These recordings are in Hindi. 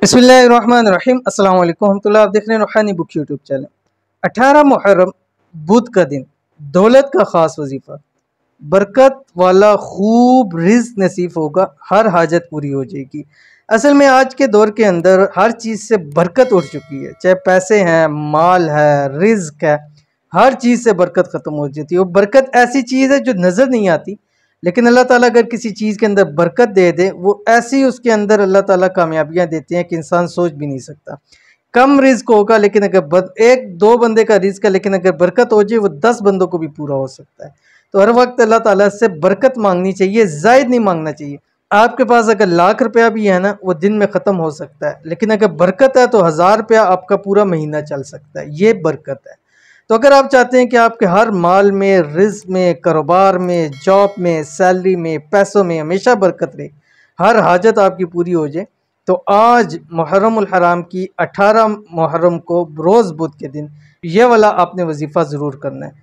बिस्मिल्लाहिर्रहमानिर्रहीम अस्सलाम वालेकुम रहमतुल्लाह। आप देख रहे हैं रूहानी बुक यूट्यूब चैनल। 18 मुहर्रम बुध का दिन, दौलत का ख़ास वजीफ़ा, बरकत वाला खूब रिज़्क नसीब होगा, हर हाजत पूरी हो जाएगी। असल में आज के दौर के अंदर हर चीज़ से बरकत उठ चुकी है, चाहे पैसे हैं, माल है, रिज़्क है, हर चीज़ से बरकत ख़त्म हो जाती है। वो बरकत ऐसी चीज़ है जो नज़र नहीं आती, लेकिन अल्लाह ताला अगर किसी चीज़ के अंदर बरकत दे दे, वो ऐसी उसके अंदर अल्लाह ताला कामयाबियाँ देते हैं कि इंसान सोच भी नहीं सकता। कम रिज़्क होगा, लेकिन अगर एक दो बंदे का रिज़्क है, लेकिन अगर बरकत हो जाए वो 10 बंदों को भी पूरा हो सकता है। तो हर वक्त अल्लाह ताला से बरकत मांगनी चाहिए, ज़ायद नहीं मांगना चाहिए। आपके पास अगर लाख रुपया भी है ना, वो दिन में ख़त्म हो सकता है, लेकिन अगर बरकत है तो 1000 रुपया आपका पूरा महीना चल सकता है। ये बरकत है। तो अगर आप चाहते हैं कि आपके हर माल में, रिज़्क में, कारोबार में, जॉब में, सैलरी में, पैसों में हमेशा बरकत रहे, हर हाजत आपकी पूरी हो जाए, तो आज मुहर्रमुल हराम की 18 मुहर्रम को रोज़ बुध के दिन ये वाला आपने वजीफ़ा ज़रूर करना है।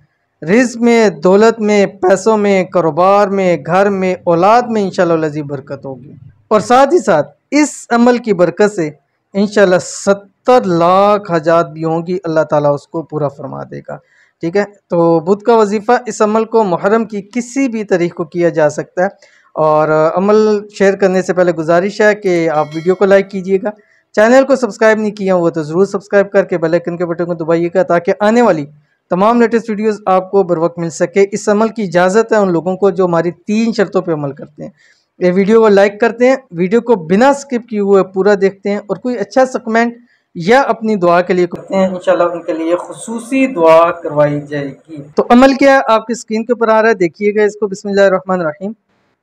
रिज़्क में, दौलत में, पैसों में, कारोबार में, घर में, औलाद में इंशाअल्लाह लज़ीज़ बरकत होगी। और साथ ही साथ इस अमल की बरकत से इंशाअल्लाह 70 लाख हजात भी होंगी, अल्लाह ताला उसको पूरा फरमा देगा। ठीक है, तो बुध का वजीफ़ा, इस अमल को मुहर्रम की किसी भी तारीख को किया जा सकता है। और अमल शेयर करने से पहले गुजारिश है कि आप वीडियो को लाइक कीजिएगा, चैनल को सब्सक्राइब नहीं किया हुआ तो ज़रूर सब्सक्राइब करके बेल आइकन के बटन को दबाइएगा, ताकि आने वाली तमाम लेटेस्ट वीडियोस आपको बर वक्त मिल सके। इस अमल की इजाज़त है उन लोगों को जो हमारी 3 शर्तों पे अमल करते हैं। ये वीडियो को लाइक करते हैं, वीडियो को बिना स्किप किए हुए पूरा देखते हैं, और कोई अच्छा सा कमेंट या अपनी दुआ के लिए करते हैं, इंशाल्लाह उनके लिए खुसूसी दुआ करवाई जाएगी। तो अमल क्या है, आपकी स्क्रीन के ऊपर आ रहा है, देखिएगा इसको। बिस्मिल्लाहिर्रहमानिर्रहीम।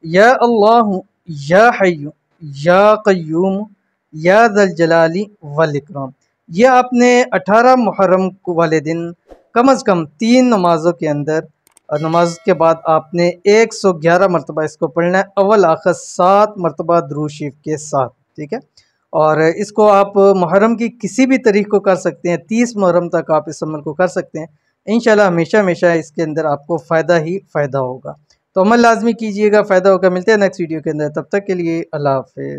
या अल्लाह या हय्यु या क़य्यूम या ज़ल जलाली वल इकराम। ये आपने 18 मुहर्रम वाले दिन कम अज़ कम 3 नमाज़ों के अंदर, और नमाज के बाद आपने 111 मरतबा इसको पढ़ना है, अव्वल आखिर 7 मरतबा दुरूद शरीफ के साथ। ठीक है, और इसको आप मुहर्रम की किसी भी तारीख को कर सकते हैं, 30 मुहर्रम तक आप इस अमल को कर सकते हैं। इंशाल्लाह हमेशा हमेशा इसके अंदर आपको फ़ायदा ही फ़ायदा होगा। तो अमल लाजमी कीजिएगा, फ़ायदा होगा। मिलते हैं नेक्स्ट वीडियो के अंदर, तब तक के लिए अल्लाह हाफ़िज़।